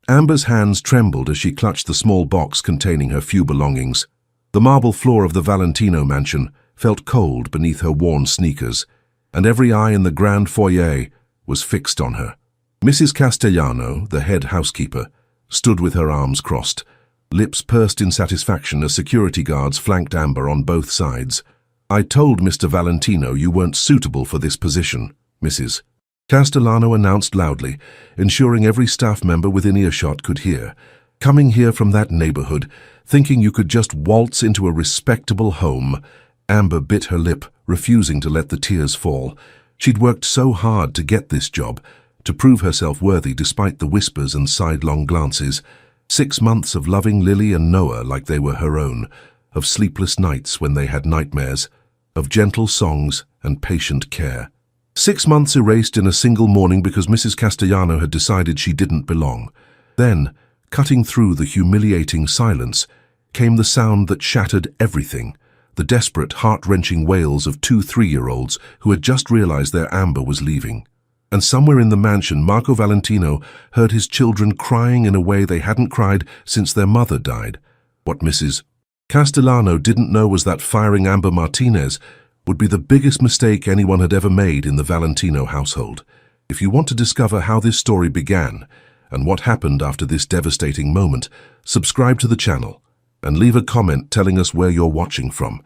Amber's hands trembled as she clutched the small box containing her few belongings. The marble floor of the Valentino mansion felt cold beneath her worn sneakers, and every eye in the grand foyer was fixed on her. Mrs. Castellano, the head housekeeper, stood with her arms crossed, lips pursed in satisfaction as security guards flanked Amber on both sides. "I told Mr. Valentino you weren't suitable for this position, Mrs. Castellano announced loudly, ensuring every staff member within earshot could hear. "Coming here from that neighborhood, thinking you could just waltz into a respectable home." Amber bit her lip, refusing to let the tears fall. She'd worked so hard to get this job, to prove herself worthy despite the whispers and sidelong glances. 6 months of loving Lily and Noah like they were her own, of sleepless nights when they had nightmares, of gentle songs and patient care. 6 months erased in a single morning because Mrs. Castellano had decided she didn't belong. Then, cutting through the humiliating silence, came the sound that shattered everything, the desperate, heart-wrenching wails of 2 3-year-olds who had just realized their Amber was leaving. And somewhere in the mansion, Marco Valentino heard his children crying in a way they hadn't cried since their mother died. What Mrs. Castellano didn't know was that firing Amber Martinez would be the biggest mistake anyone had ever made in the Valentino household. If you want to discover how this story began and what happened after this devastating moment, subscribe to the channel and leave a comment telling us where you're watching from.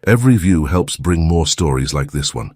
Every view helps bring more stories like this one.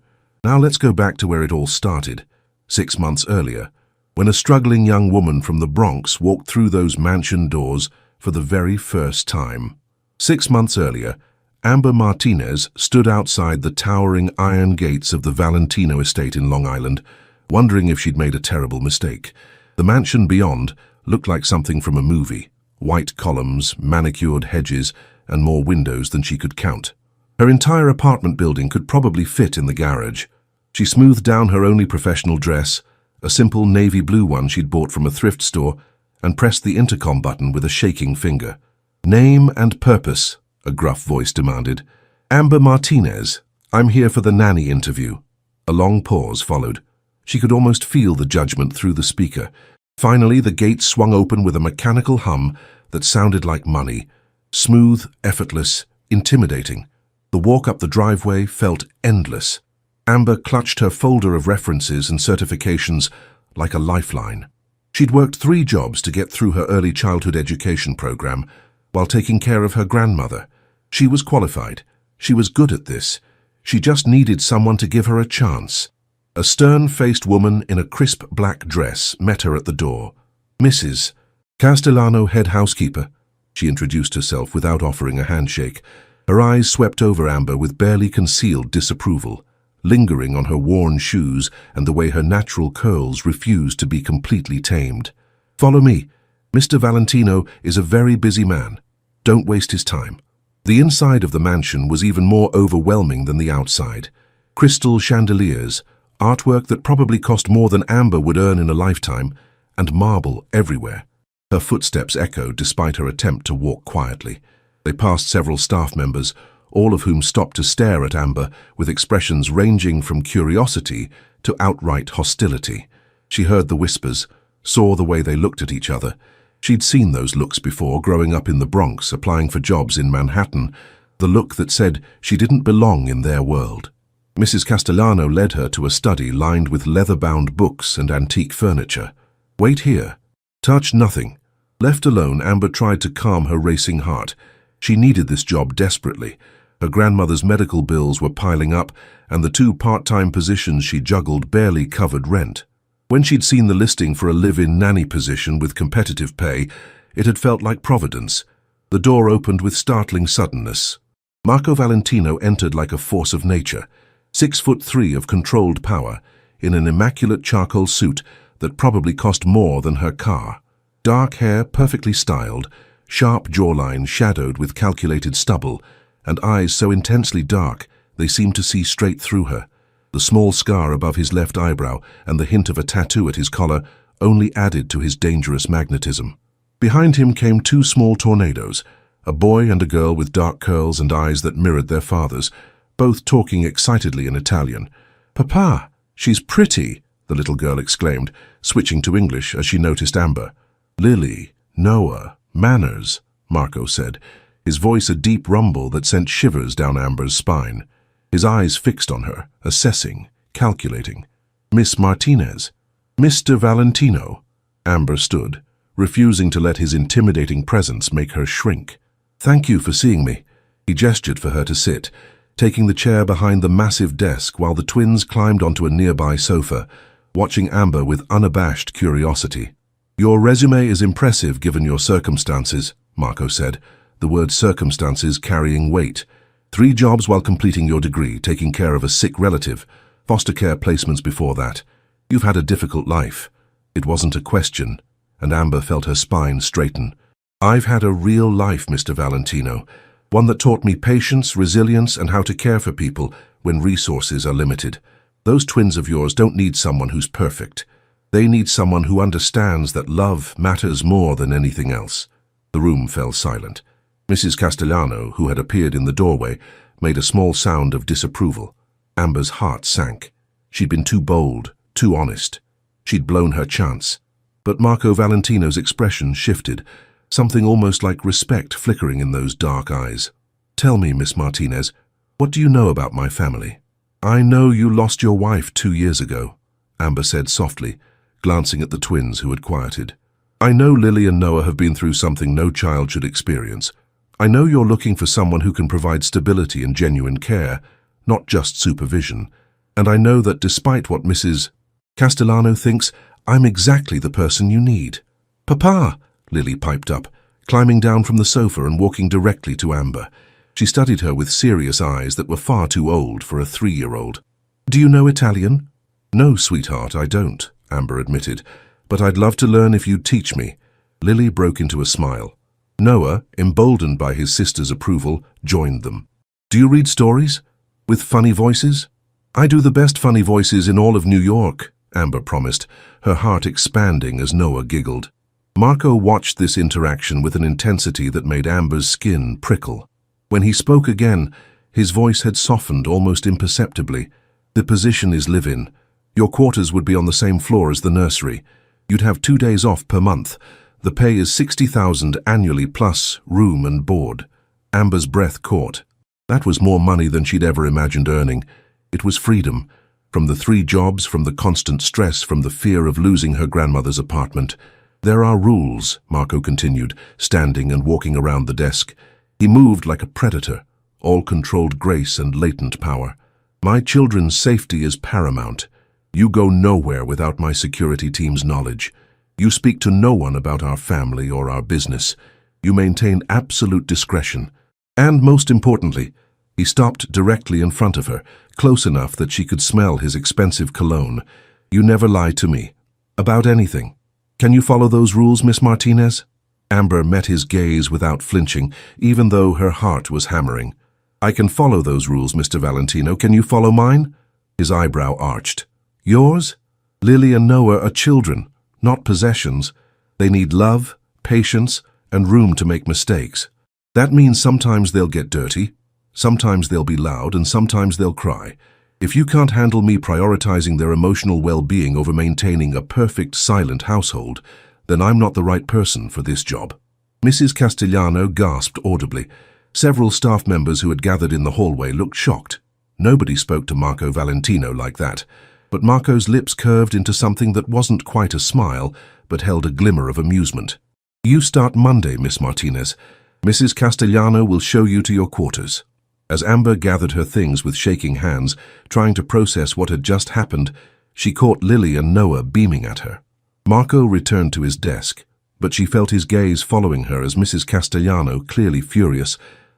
Now let's go back to where it all started. 6 months earlier, when a struggling young woman from the Bronx walked through those mansion doors for the very first time. 6 months earlier, Amber Martinez stood outside the towering iron gates of the Valentino estate in Long Island, wondering if she'd made a terrible mistake. The mansion beyond looked like something from a movie. White columns, manicured hedges, and more windows than she could count. Her entire apartment building could probably fit in the garage. She smoothed down her only professional dress, a simple navy blue one she'd bought from a thrift store, and pressed the intercom button with a shaking finger. "Name and purpose," a gruff voice demanded. "Amber Martinez, I'm here for the Nanny interview." A long pause followed. She could almost feel the judgment through the speaker. Finally, the gate swung open with a mechanical hum that sounded like money. Smooth, effortless, intimidating. The walk up the driveway felt endless. Amber clutched her folder of references and certifications like a lifeline. She'd worked 3 jobs to get through her early childhood education program while taking care of her grandmother. She was qualified. She was good at this. She just needed someone to give her a chance. A stern-faced woman in a crisp black dress met her at the door. "Mrs. Castellano, head housekeeper," she introduced herself without offering a handshake. Her eyes swept over Amber with barely concealed disapproval, lingering on her worn shoes and the way her natural curls refused to be completely tamed. "Follow me. Mr. Valentino is a very busy man. Don't waste his time." The inside of the mansion was even more overwhelming than the outside. Crystal chandeliers, artwork that probably cost more than Amber would earn in a lifetime, and marble everywhere. Her footsteps echoed despite her attempt to walk quietly. They passed several staff members, all of whom stopped to stare at Amber with expressions ranging from curiosity to outright hostility. She heard the whispers, saw the way they looked at each other. She'd seen those looks before growing up in the Bronx, applying for jobs in Manhattan, the look that said she didn't belong in their world. Mrs. Castellano led her to a study lined with leather-bound books and antique furniture. "Wait here. Touch nothing." Left alone, Amber tried to calm her racing heart. She needed this job desperately. Her grandmother's medical bills were piling up, and the 2 part-time positions she juggled barely covered rent. When she'd seen the listing for a live-in nanny position with competitive pay, it had felt like providence. The door opened with startling suddenness. Marco Valentino entered like a force of nature, 6'3" of controlled power, in an immaculate charcoal suit that probably cost more than her car. Dark hair perfectly styled, sharp jawline shadowed with calculated stubble, and eyes so intensely dark they seemed to see straight through her. The small scar above his left eyebrow and the hint of a tattoo at his collar only added to his dangerous magnetism. Behind him came 2 small tornadoes, a boy and a girl with dark curls and eyes that mirrored their father's, both talking excitedly in Italian. "Papa, she's pretty," the little girl exclaimed, switching to English as she noticed Amber. Lily, Noah, manners, Marco said, his voice a deep rumble that sent shivers down Amber's spine. His eyes fixed on her, assessing, calculating. Miss Martinez. Mr. Valentino. Amber stood, refusing to let his intimidating presence make her shrink. Thank you for seeing me. He gestured for her to sit, taking the chair behind the massive desk while the twins climbed onto a nearby sofa, watching Amber with unabashed curiosity. Your resume is impressive given your circumstances, Marco said, the word circumstances carrying weight. 3 jobs while completing your degree, taking care of a sick relative, foster care placements before that. You've had a difficult life. It wasn't a question, and Amber felt her spine straighten. I've had a real life, Mr. Valentino, one that taught me patience, resilience, and how to care for people when resources are limited. Those twins of yours don't need someone who's perfect. They need someone who understands that love matters more than anything else. The room fell silent. Mrs. Castellano, who had appeared in the doorway, made a small sound of disapproval. Amber's heart sank. She'd been too bold, too honest. She'd blown her chance. But Marco Valentino's expression shifted, something almost like respect flickering in those dark eyes. Tell me, Miss Martinez, what do you know about my family? I know you lost your wife 2 years ago, Amber said softly, glancing at the twins who had quieted. I know Lily and Noah have been through something no child should experience. I know you're looking for someone who can provide stability and genuine care, not just supervision. And I know that despite what Mrs. Castellano thinks, I'm exactly the person you need. Papa, Lily piped up, climbing down from the sofa and walking directly to Amber. She studied her with serious eyes that were far too old for a 3-year-old. Do you know Italian? No, sweetheart, I don't, Amber admitted, but I'd love to learn if you'd teach me. Lily broke into a smile. Noah, emboldened by his sister's approval, joined them. Do you read stories? With funny voices? I do the best funny voices in all of New York, Amber promised, her heart expanding as Noah giggled. Marco watched this interaction with an intensity that made Amber's skin prickle. When he spoke again, his voice had softened almost imperceptibly. The position is live-in. Your quarters would be on the same floor as the nursery. You'd have 2 days off per month. The pay is $60,000 annually plus room and board. Amber's breath caught. That was more money than she'd ever imagined earning. It was freedom. From the 3 jobs, from the constant stress, from the fear of losing her grandmother's apartment. There are rules, Marco continued, standing and walking around the desk. He moved like a predator, all controlled grace and latent power. My children's safety is paramount. You go nowhere without my security team's knowledge. You speak to no one about our family or our business. You maintain absolute discretion. And most importantly, he stopped directly in front of her, close enough that she could smell his expensive cologne. You never lie to me. About anything. Can you follow those rules, Miss Martinez? Amber met his gaze without flinching, even though her heart was hammering. I can follow those rules, Mr. Valentino. Can you follow mine? His eyebrow arched. Yours? Lily and Noah are children, not possessions. They need love, patience, and room to make mistakes. That means sometimes they'll get dirty, sometimes they'll be loud, and sometimes they'll cry. If you can't handle me prioritizing their emotional well-being over maintaining a perfect, silent household, then I'm not the right person for this job. Mrs. Castellano gasped audibly. Several staff members who had gathered in the hallway looked shocked. Nobody spoke to Marco Valentino like that, but Marco's lips curved into something that wasn't quite a smile, but held a glimmer of amusement. You start Monday, Miss Martinez. Mrs. Castellano will show you to your quarters. As Amber gathered her things with shaking hands, trying to process what had just happened, she caught Lily and Noah beaming at her. Marco returned to his desk, but she felt his gaze following her as Mrs. Castellano, clearly furious,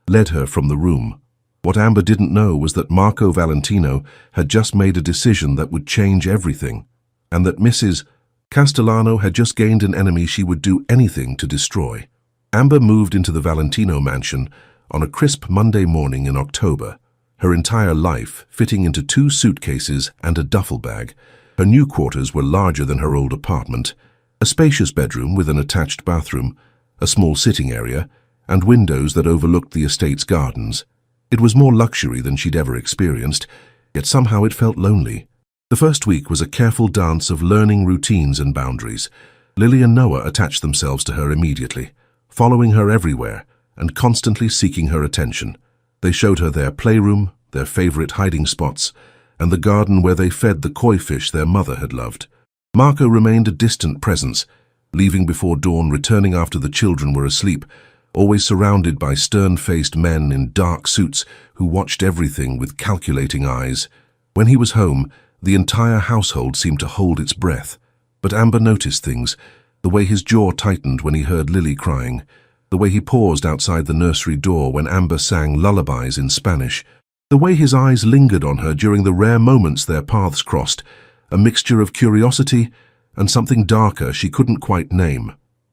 led her from the room. What Amber didn't know was that Marco Valentino had just made a decision that would change everything, and that Mrs. Castellano had just gained an enemy she would do anything to destroy. Amber moved into the Valentino mansion on a crisp Monday morning in October, her entire life fitting into 2 suitcases and a duffel bag. Her new quarters were larger than her old apartment, a spacious bedroom with an attached bathroom, a small sitting area, and windows that overlooked the estate's gardens. It was more luxury than she'd ever experienced, yet somehow it felt lonely. The first week was a careful dance of learning routines and boundaries. Lily and Noah attached themselves to her immediately, following her everywhere and constantly seeking her attention. They showed her their playroom, their favorite hiding spots, and the garden where they fed the koi fish their mother had loved. Marco remained a distant presence, leaving before dawn, returning after the children were asleep, always surrounded by stern-faced men in dark suits who watched everything with calculating eyes. When he was home, the entire household seemed to hold its breath. But Amber noticed things, the way his jaw tightened when he heard Lily crying, the way he paused outside the nursery door when Amber sang lullabies in Spanish, the way his eyes lingered on her during the rare moments their paths crossed, a mixture of curiosity and something darker she couldn't quite name.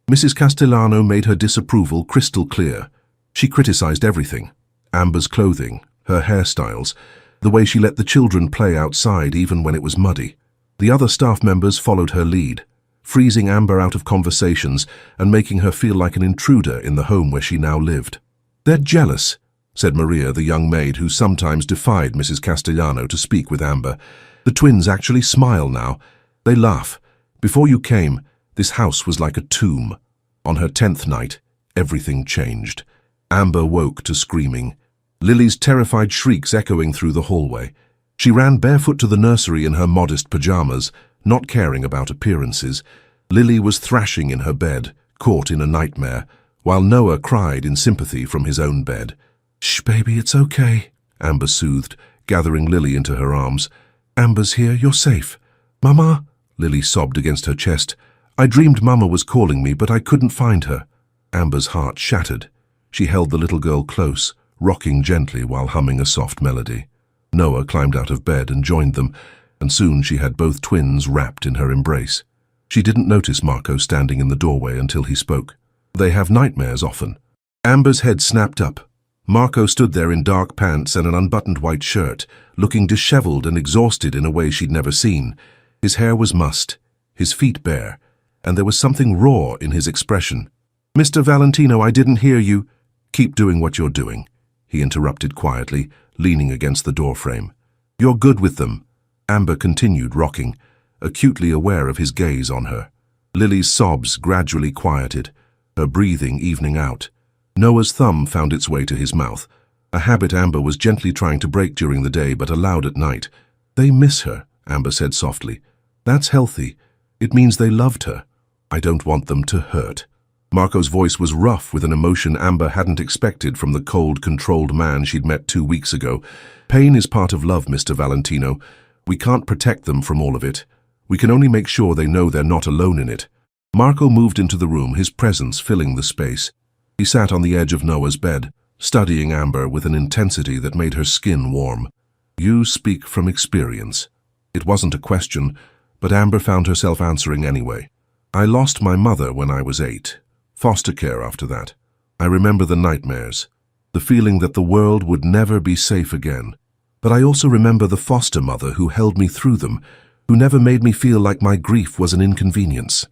Mrs. Castellano made her disapproval crystal clear. She criticized everything: Amber's clothing, her hairstyles, the way she let the children play outside even when it was muddy. The other staff members followed her lead, freezing Amber out of conversations and making her feel like an intruder in the home where she now lived. "They're jealous," said Maria, the young maid who sometimes defied Mrs. Castellano to speak with Amber. "The twins actually smile now. They laugh. Before you came, this house was like a tomb. On her 10th night, everything changed." Amber woke to screaming, Lily's terrified shrieks echoing through the hallway. She ran barefoot to the nursery in her modest pajamas, not caring about appearances. Lily was thrashing in her bed, caught in a nightmare, while Noah cried in sympathy from his own bed. "Shh, baby, it's okay," Amber soothed, gathering Lily into her arms. "Amber's here, you're safe." "Mama," Lily sobbed against her chest. "I dreamed Mama was calling me, but I couldn't find her." Amber's heart shattered. She held the little girl close, rocking gently while humming a soft melody. Noah climbed out of bed and joined them, and soon she had both twins wrapped in her embrace. She didn't notice Marco standing in the doorway until he spoke. "They have nightmares often." Amber's head snapped up. Marco stood there in dark pants and an unbuttoned white shirt, looking disheveled and exhausted in a way she'd never seen. His hair was mussed, his feet bare, and there was something raw in his expression. "Mr. Valentino, I didn't hear you." "Keep doing what you're doing," he interrupted quietly, leaning against the doorframe. "You're good with them." Amber continued rocking, acutely aware of his gaze on her. Lily's sobs gradually quieted, her breathing evening out. Noah's thumb found its way to his mouth, a habit Amber was gently trying to break during the day but allowed at night. "They miss her," Amber said softly. "That's healthy. It means they loved her. I don't want them to hurt." Marco's voice was rough with an emotion Amber hadn't expected from the cold, controlled man she'd met 2 weeks ago. "Pain is part of love, Mr. Valentino. We can't protect them from all of it. We can only make sure they know they're not alone in it." Marco moved into the room, his presence filling the space. He sat on the edge of Noah's bed, studying Amber with an intensity that made her skin warm. "You speak from experience." It wasn't a question, but Amber found herself answering anyway. "I lost my mother when I was 8. Foster care after that. I remember the nightmares, the feeling that the world would never be safe again. But I also remember the foster mother who held me through them, who never made me feel like my grief was an inconvenience."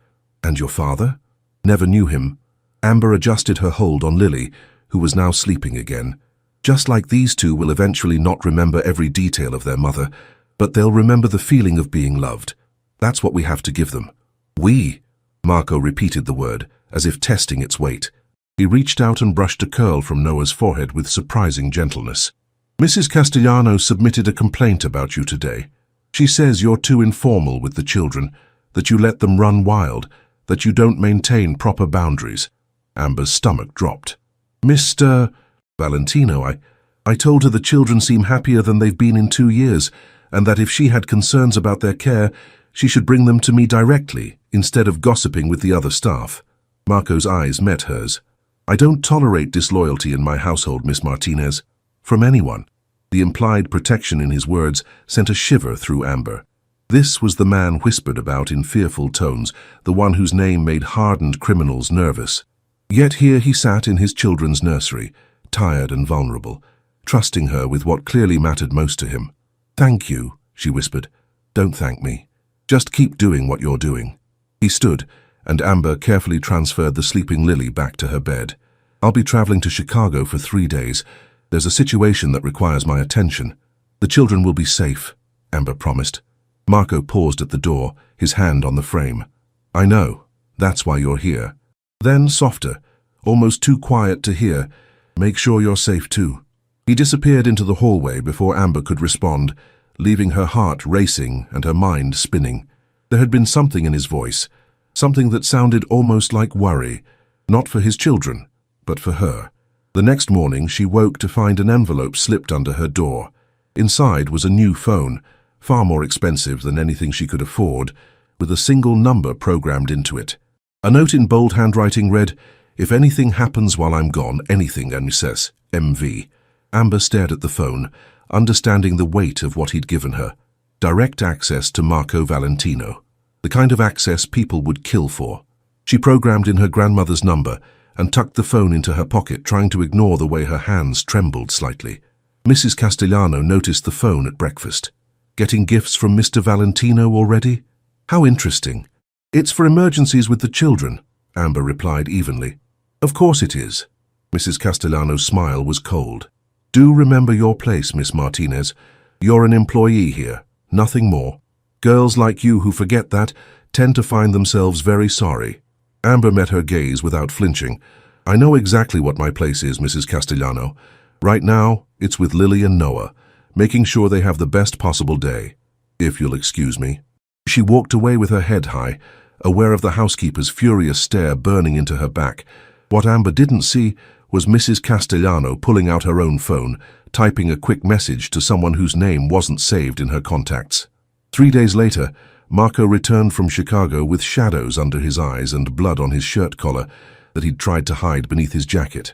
"And your father?" "Never knew him." Amber adjusted her hold on Lily, who was now sleeping again. "Just like these two will eventually not remember every detail of their mother, but they'll remember the feeling of being loved. That's what we have to give them." "We?" Marco repeated the word, as if testing its weight. He reached out and brushed a curl from Noah's forehead with surprising gentleness. "Mrs. Castellano submitted a complaint about you today. She says you're too informal with the children, that you let them run wild, that you don't maintain proper boundaries." Amber's stomach dropped. "Mr. Valentino, I told her the children seem happier than they've been in 2 years, and that if she had concerns about their care, she should bring them to me directly, instead of gossiping with the other staff." Marco's eyes met hers. "I don't tolerate disloyalty in my household, Miss Martinez. From anyone." The implied protection in his words sent a shiver through Amber. This was the man whispered about in fearful tones, the one whose name made hardened criminals nervous. Yet here he sat in his children's nursery, tired and vulnerable, trusting her with what clearly mattered most to him. "Thank you," she whispered. "Don't thank me. Just keep doing what you're doing." He stood, and Amber carefully transferred the sleeping Lily back to her bed. "I'll be traveling to Chicago for 3 days. There's a situation that requires my attention. The children will be safe," Amber promised. Marco paused at the door, his hand on the frame. "I know," That's why you're here. Then softer, almost too quiet to hear, make sure you're safe too. He disappeared into the hallway before Amber could respond, leaving her heart racing and her mind spinning. There had been something in his voice, something that sounded almost like worry, not for his children, but for her. The next morning she woke to find an envelope slipped under her door. Inside was a new phone, far more expensive than anything she could afford, with a single number programmed into it. A note in bold handwriting read, "If anything happens while I'm gone, anything, MSS, MV." Amber stared at the phone, understanding the weight of what he'd given her. Direct access to Marco Valentino. The kind of access people would kill for. She programmed in her grandmother's number and tucked the phone into her pocket, trying to ignore the way her hands trembled slightly. Mrs. Castellano noticed the phone at breakfast. Getting gifts from Mr. Valentino already? How interesting. It's for emergencies with the children, Amber replied evenly. Of course it is. Mrs. Castellano's smile was cold. Do remember your place, Miss Martinez. You're an employee here, nothing more. Girls like you who forget that tend to find themselves very sorry. Amber met her gaze without flinching. I know exactly what my place is, Mrs. Castellano. Right now, it's with Lily and Noah, making sure they have the best possible day. If you'll excuse me. She walked away with her head high, aware of the housekeeper's furious stare burning into her back. What Amber didn't see was Mrs. Castellano pulling out her own phone, typing a quick message to someone whose name wasn't saved in her contacts. 3 days later, Marco returned from Chicago with shadows under his eyes and blood on his shirt collar that he'd tried to hide beneath his jacket.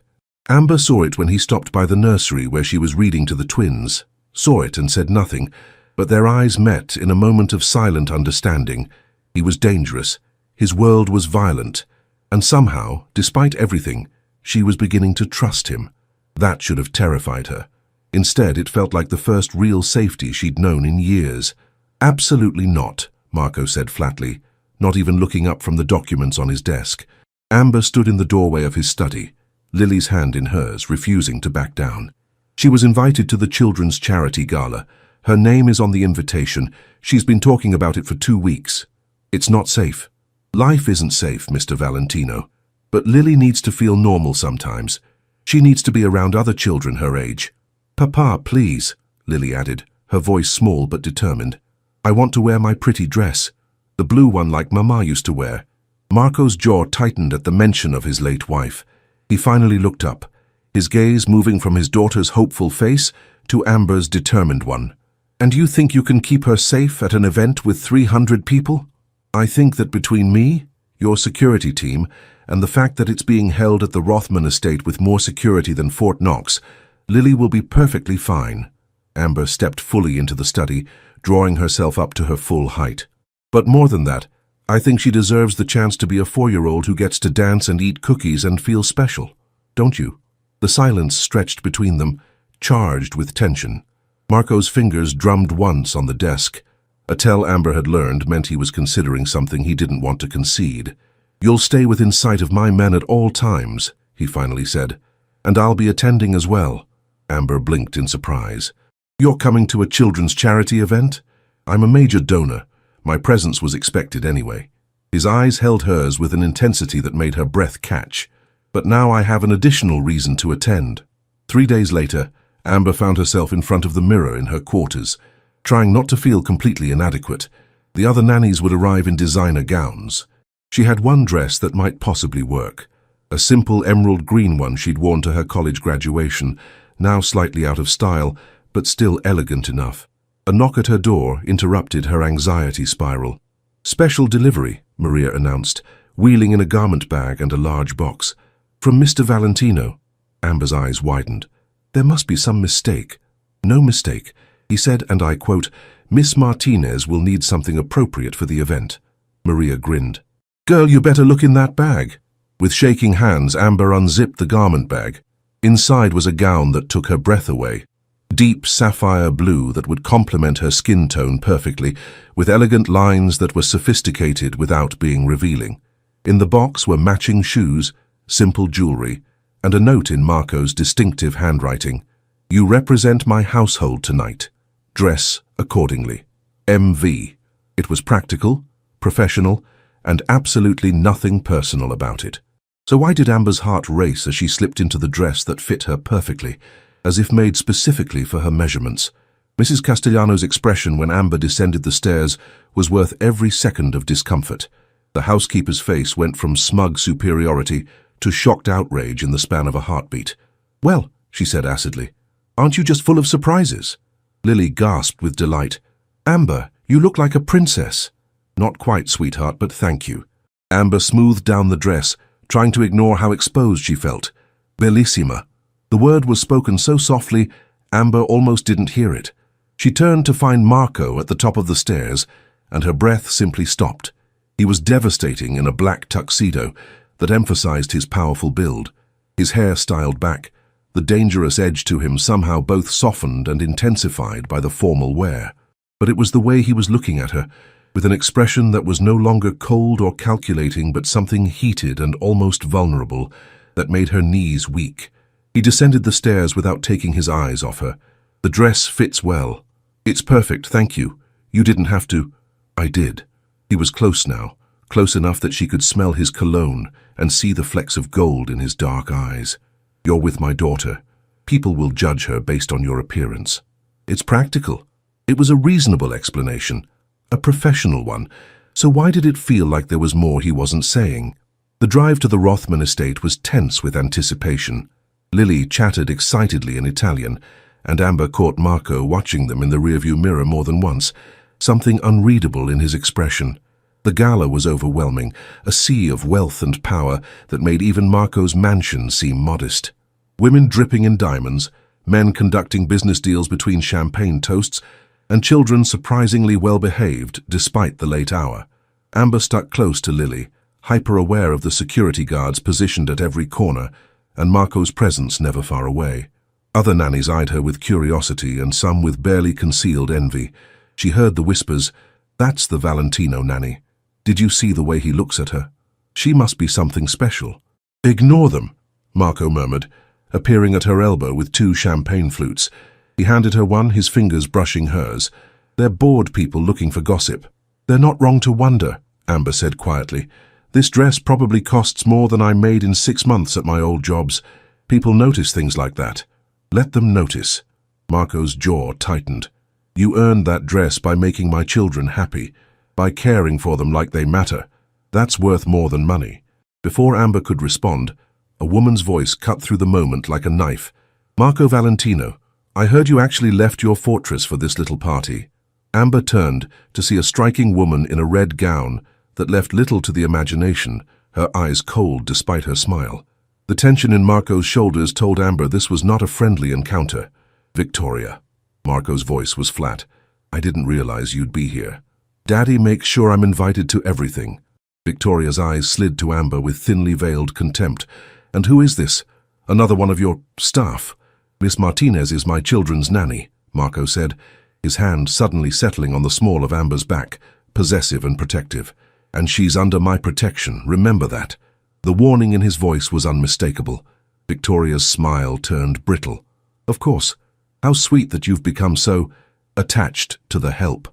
Amber saw it when he stopped by the nursery where she was reading to the twins, saw it and said nothing, but their eyes met in a moment of silent understanding. He was dangerous, his world was violent, and somehow, despite everything, she was beginning to trust him. That should have terrified her. Instead, it felt like the first real safety she'd known in years. Absolutely not, Marco said flatly, not even looking up from the documents on his desk. Amber stood in the doorway of his study, Lily's hand in hers, refusing to back down. She was invited to the children's charity gala. Her name is on the invitation. She's been talking about it for 2 weeks. It's not safe. Life isn't safe, Mr. Valentino. But Lily needs to feel normal sometimes. She needs to be around other children her age. Papa, please, Lily added, her voice small but determined. I want to wear my pretty dress, the blue one like Mama used to wear. Marco's jaw tightened at the mention of his late wife. He finally looked up, his gaze moving from his daughter's hopeful face to Amber's determined one. And you think you can keep her safe at an event with 300 people? I think that between me, your security team, and the fact that it's being held at the Rothman estate with more security than Fort Knox, Lily will be perfectly fine. Amber stepped fully into the study, drawing herself up to her full height. But more than that, I think she deserves the chance to be a 4-year-old who gets to dance and eat cookies and feel special, don't you? The silence stretched between them, charged with tension. Marco's fingers drummed once on the desk. A tell Amber had learned meant he was considering something he didn't want to concede. You'll stay within sight of my men at all times, he finally said. And I'll be attending as well. Amber blinked in surprise. You're coming to a children's charity event? I'm a major donor. My presence was expected anyway. His eyes held hers with an intensity that made her breath catch. But now I have an additional reason to attend. 3 days later, Amber found herself in front of the mirror in her quarters, trying not to feel completely inadequate. The other nannies would arrive in designer gowns. She had one dress that might possibly work, a simple emerald green one she'd worn to her college graduation, now slightly out of style, but still elegant enough. A knock at her door interrupted her anxiety spiral. Special delivery, Maria announced, wheeling in a garment bag and a large box. From Mr. Valentino. Amber's eyes widened. There must be some mistake. No mistake, he said, and I quote, Miss Martinez will need something appropriate for the event. Maria grinned. Girl, you better look in that bag. With shaking hands, Amber unzipped the garment bag. Inside was a gown that took her breath away. Deep sapphire blue that would complement her skin tone perfectly, with elegant lines that were sophisticated without being revealing. In the box were matching shoes, simple jewelry, and a note in Marco's distinctive handwriting. You represent my household tonight. Dress accordingly. MV. It was practical, professional, and absolutely nothing personal about it. So why did Amber's heart race as she slipped into the dress that fit her perfectly, as if made specifically for her measurements? Mrs. Castellano's expression when Amber descended the stairs was worth every second of discomfort. The housekeeper's face went from smug superiority to shocked outrage in the span of a heartbeat. "Well," she said acidly, "aren't you just full of surprises?" Lily gasped with delight. "Amber, you look like a princess." "Not quite, sweetheart, but thank you." Amber smoothed down the dress, trying to ignore how exposed she felt. "Bellissima." The word was spoken so softly, Amber almost didn't hear it. She turned to find Marco at the top of the stairs, and her breath simply stopped. He was devastating in a black tuxedo that emphasized his powerful build. His hair styled back, the dangerous edge to him somehow both softened and intensified by the formal wear. But it was the way he was looking at her, with an expression that was no longer cold or calculating but something heated and almost vulnerable, that made her knees weak. He descended the stairs without taking his eyes off her. "The dress fits well." "It's perfect, thank you. You didn't have to." "I did." He was close now, close enough that she could smell his cologne and see the flecks of gold in his dark eyes. "You're with my daughter. People will judge her based on your appearance." It's practical. It was a reasonable explanation, a professional one, so why did it feel like there was more he wasn't saying? The drive to the Rothman estate was tense with anticipation. Lily chattered excitedly in Italian, and Amber caught Marco watching them in the rearview mirror more than once, something unreadable in his expression. The gala was overwhelming, a sea of wealth and power that made even Marco's mansion seem modest. Women dripping in diamonds, men conducting business deals between champagne toasts, and children surprisingly well-behaved despite the late hour. Amber stuck close to Lily, hyper-aware of the security guards positioned at every corner, and Marco's presence never far away. Other nannies eyed her with curiosity and some with barely concealed envy. She heard the whispers, "That's the Valentino nanny. Did you see the way he looks at her? She must be something special." "Ignore them," Marco murmured, appearing at her elbow with 2 champagne flutes. He handed her one, his fingers brushing hers. "They're bored people looking for gossip." "They're not wrong to wonder," Amber said quietly. "This dress probably costs more than I made in 6 months at my old jobs. People notice things like that." "Let them notice." Marco's jaw tightened. "You earned that dress by making my children happy, by caring for them like they matter. That's worth more than money." Before Amber could respond, a woman's voice cut through the moment like a knife. "Marco Valentino, I heard you actually left your fortress for this little party." Amber turned to see a striking woman in a red gown that left little to the imagination, her eyes cold despite her smile. The tension in Marco's shoulders told Amber this was not a friendly encounter. "Victoria." Marco's voice was flat. "I didn't realize you'd be here. Daddy makes sure I'm invited to everything." Victoria's eyes slid to Amber with thinly veiled contempt. "And who is this? Another one of your staff?" "Miss Martinez is my children's nanny," Marco said, his hand suddenly settling on the small of Amber's back, possessive and protective. "And she's under my protection, remember that." The warning in his voice was unmistakable. Victoria's smile turned brittle. "Of course. How sweet that you've become so attached to the help.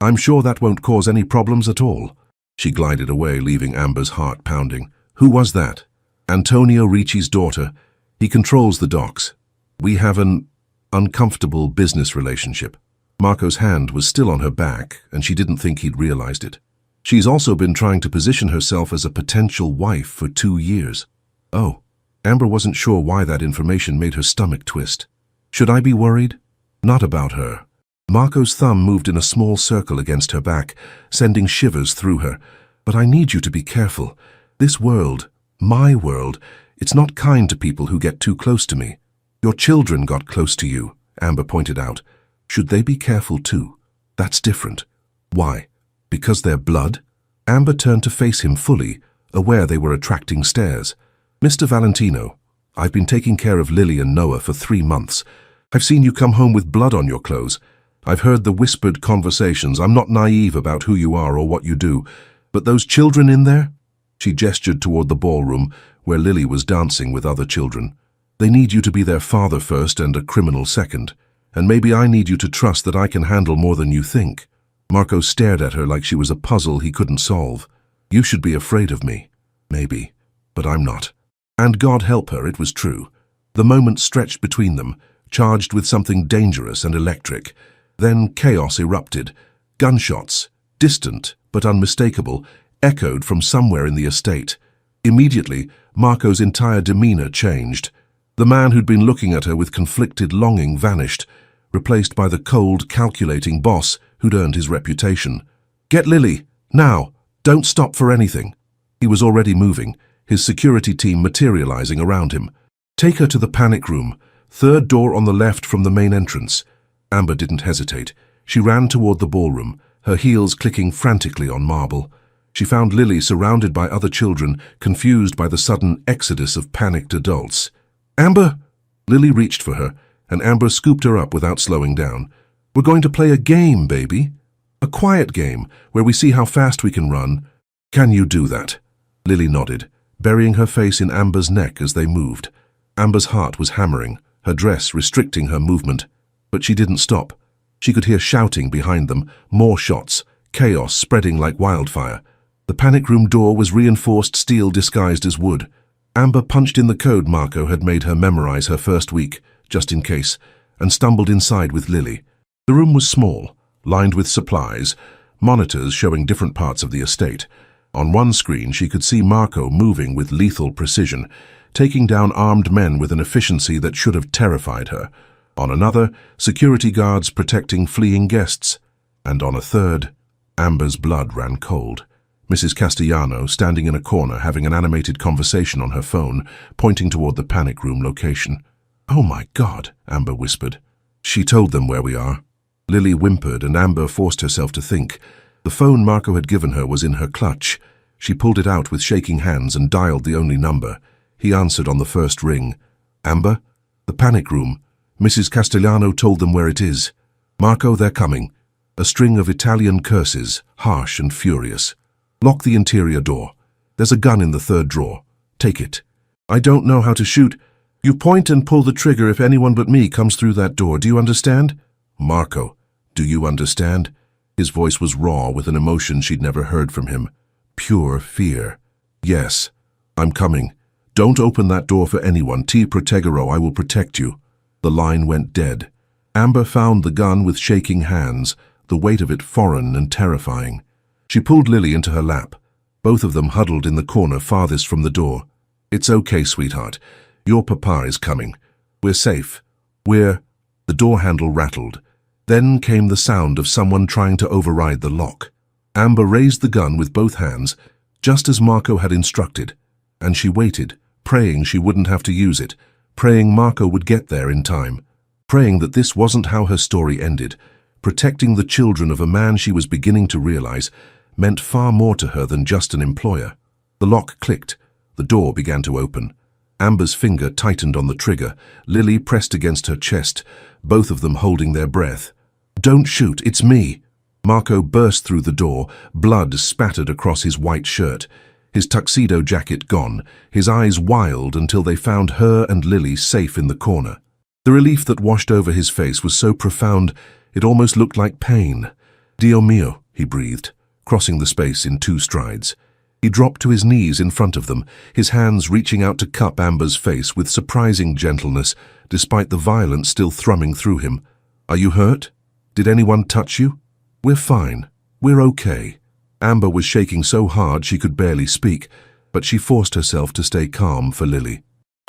I'm sure that won't cause any problems at all." She glided away, leaving Amber's heart pounding. "Who was that?" "Antonio Ricci's daughter. He controls the docks. We have an uncomfortable business relationship." Marco's hand was still on her back, and she didn't think he'd realized it. "She's also been trying to position herself as a potential wife for 2 years. "Oh." Amber wasn't sure why that information made her stomach twist. "Should I be worried?" "Not about her." Marco's thumb moved in a small circle against her back, sending shivers through her. "But I need you to be careful. This world, my world, it's not kind to people who get too close to me. Your children got close to you," Amber pointed out. "Should they be careful too? That's different." "Why? Because they're blood?" Amber turned to face him fully, aware they were attracting stares. "Mr. Valentino, I've been taking care of Lily and Noah for 3 months. I've seen you come home with blood on your clothes. I've heard the whispered conversations. I'm not naive about who you are or what you do. But those children in there?" She gestured toward the ballroom, where Lily was dancing with other children. "They need you to be their father first and a criminal second. And maybe I need you to trust that I can handle more than you think." Marco stared at her like she was a puzzle he couldn't solve. You should be afraid of me. Maybe. But I'm not. And God help her, it was true. The moment stretched between them, charged with something dangerous and electric. Then chaos erupted. Gunshots, distant but unmistakable, echoed from somewhere in the estate. Immediately, Marco's entire demeanor changed. The man who'd been looking at her with conflicted longing vanished, replaced by the cold, calculating boss who'd earned his reputation. "Get Lily, now! Don't stop for anything." He was already moving, his security team materializing around him. "Take her to the panic room, third door on the left from the main entrance." Amber didn't hesitate. She ran toward the ballroom, her heels clicking frantically on marble. She found Lily surrounded by other children, confused by the sudden exodus of panicked adults. "Amber!" Lily reached for her, and Amber scooped her up without slowing down. "We're going to play a game, baby. A quiet game, where we see how fast we can run. Can you do that?" Lily nodded, burying her face in Amber's neck as they moved. Amber's heart was hammering, her dress restricting her movement. But she didn't stop. She could hear shouting behind them, more shots, chaos spreading like wildfire. The panic room door was reinforced steel disguised as wood. Amber punched in the code Marco had made her memorize her first week, just in case, and stumbled inside with Lily. The room was small, lined with supplies, monitors showing different parts of the estate. On one screen she could see Marco moving with lethal precision, taking down armed men with an efficiency that should have terrified her. On another, security guards protecting fleeing guests. And on a third, Amber's blood ran cold. Mrs. Castellano, standing in a corner having an animated conversation on her phone, pointing toward the panic room location. "Oh my God," Amber whispered. "She told them where we are." Lily whimpered and Amber forced herself to think. The phone Marco had given her was in her clutch. She pulled it out with shaking hands and dialed the only number. He answered on the first ring. "Amber? The panic room. Mrs. Castellano told them where it is. Marco, they're coming." A string of Italian curses, harsh and furious. "Lock the interior door. There's a gun in the third drawer. Take it." "I don't know how to shoot." "You point and pull the trigger if anyone but me comes through that door. Do you understand?" "Marco, do you understand?" His voice was raw with an emotion she'd never heard from him. Pure fear. "Yes, I'm coming. Don't open that door for anyone. Ti proteggerò, I will protect you." The line went dead. Amber found the gun with shaking hands, the weight of it foreign and terrifying. She pulled Lily into her lap, both of them huddled in the corner farthest from the door. "It's okay, sweetheart. Your papa is coming. We're safe. The door handle rattled. Then came the sound of someone trying to override the lock. Amber raised the gun with both hands, just as Marco had instructed, and she waited, praying she wouldn't have to use it, praying Marco would get there in time, praying that this wasn't how her story ended. Protecting the children of a man she was beginning to realize meant far more to her than just an employer. The lock clicked. The door began to open. Amber's finger tightened on the trigger. Lily pressed against her chest, both of them holding their breath. "Don't shoot, it's me." Marco burst through the door, blood spattered across his white shirt, his tuxedo jacket gone, his eyes wild until they found her and Lily safe in the corner. The relief that washed over his face was so profound it almost looked like pain. "Dio mio," he breathed, crossing the space in 2 strides. He dropped to his knees in front of them, his hands reaching out to cup Amber's face with surprising gentleness, despite the violence still thrumming through him. "Are you hurt? Did anyone touch you?" "We're fine. We're okay." Amber was shaking so hard she could barely speak, but she forced herself to stay calm for Lily.